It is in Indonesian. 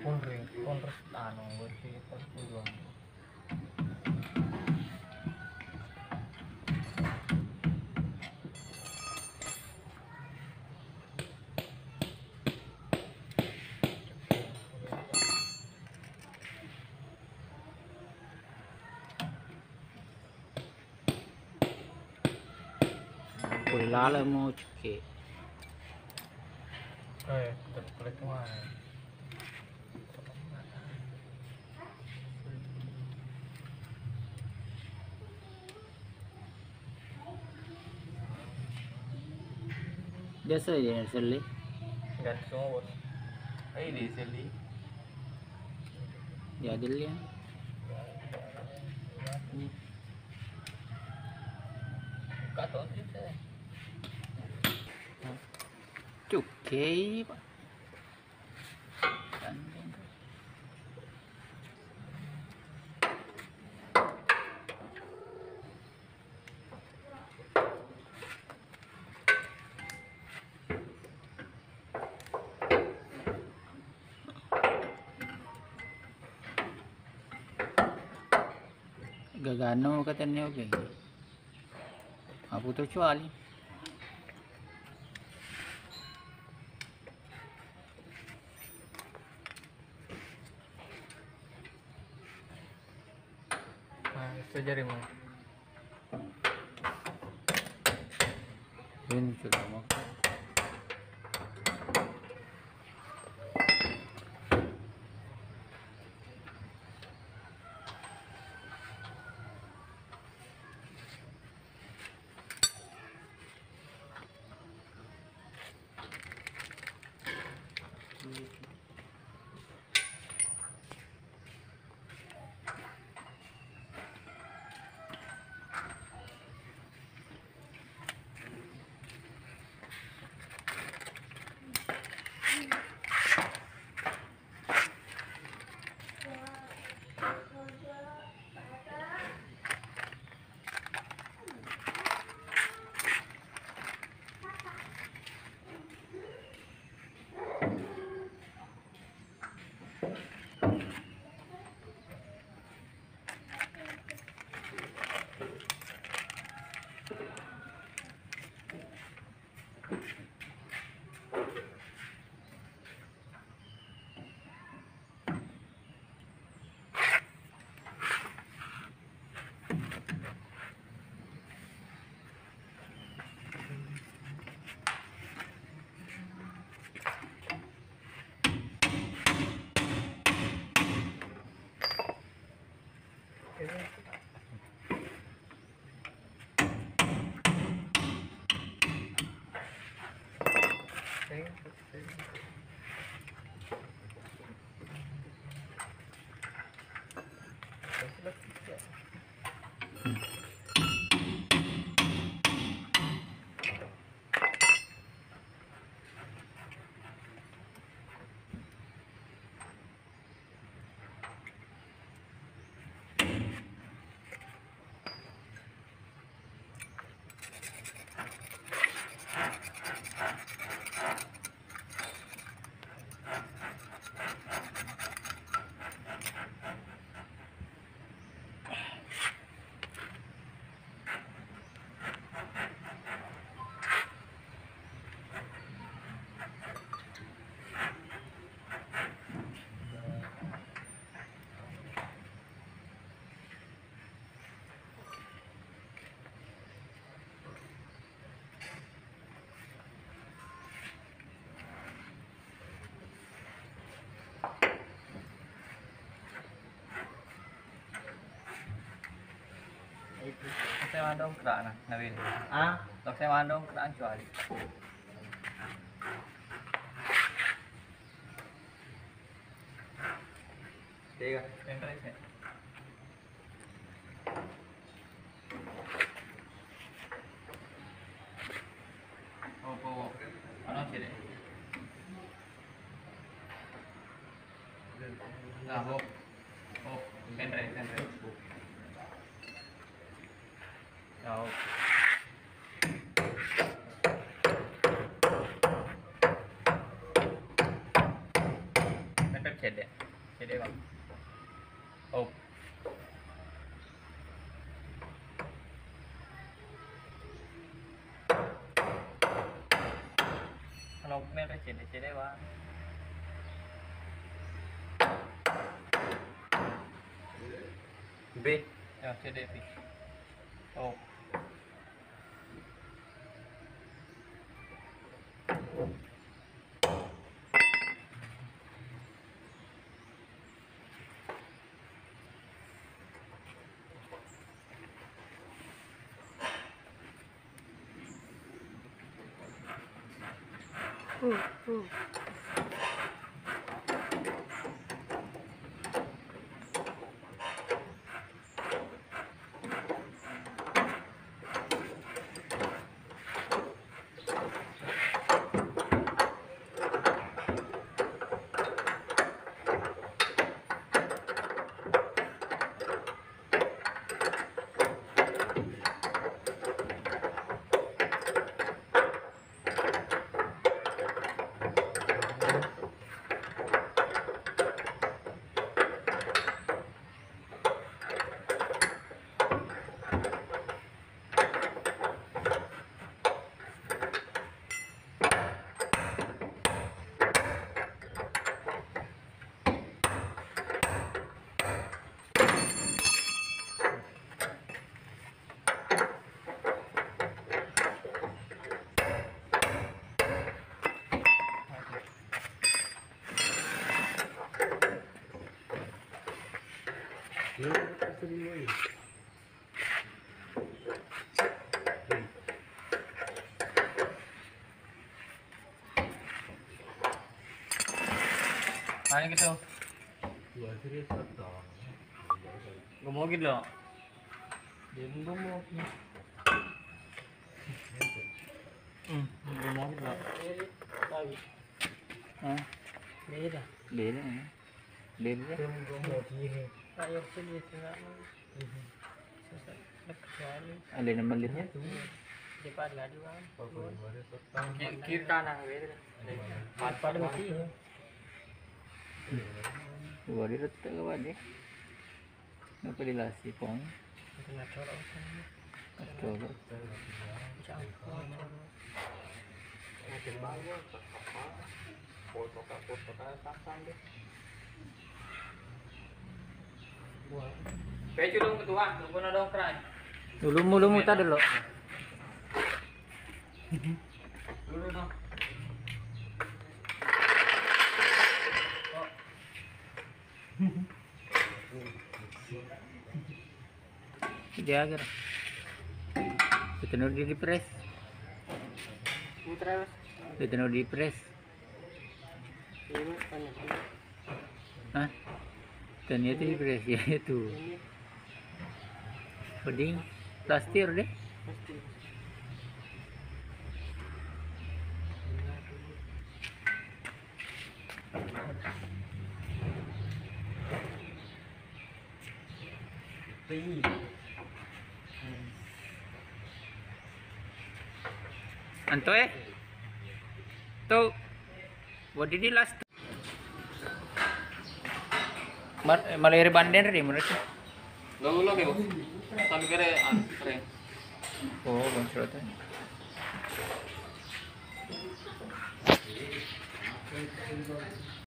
Konres anu bersih perjuangan. Lala mo cuke. Kulit kemana? Biasa ya seli. Ganti semua bos. Ayo di sini. Jadil ya. Buka tahun sih saya. Cuke pak. Gagano katanya oke. Aku tercuali. Nah, itu jari mau. Ini sudah mau. Saya mandong kerak nah, Nawin. Ah, tok saya mandong kerak cuali. Tiga, pendek ya. Oh, ano sih deh? Nah, pendek. Oh. Pendek CD bang. Oh. Kalau merek CD bang. B. Ya CD B. Oh. Mana gitu? Gemuk gitu loh. Dia gemuk. Gemuk gitu loh. Hah? Beda. Beda ya. Beda. Ayo sini tengah. Ada nama lihatnya tuh. Depan nggak juga. Kiri kanan beda. Pada mesti. Gua diretak ke wajah. Ngapa dilasi pong? Tengah corok sana. Coba. Campur. Makin banyak foto pasang deh. Kayak curung ketua, lu na dong keran. Dulu muta dulu. Dulu dong. Dia agar. Ditenur di press. Putra. Ditenur di press. Ini banyak. Hah? Ternyata di press ya itu. Puding plastir deh. Pasti. Anto tuh buat ini last malah bandar deh mereka. Lo kayak tapi keren. Oh bangsa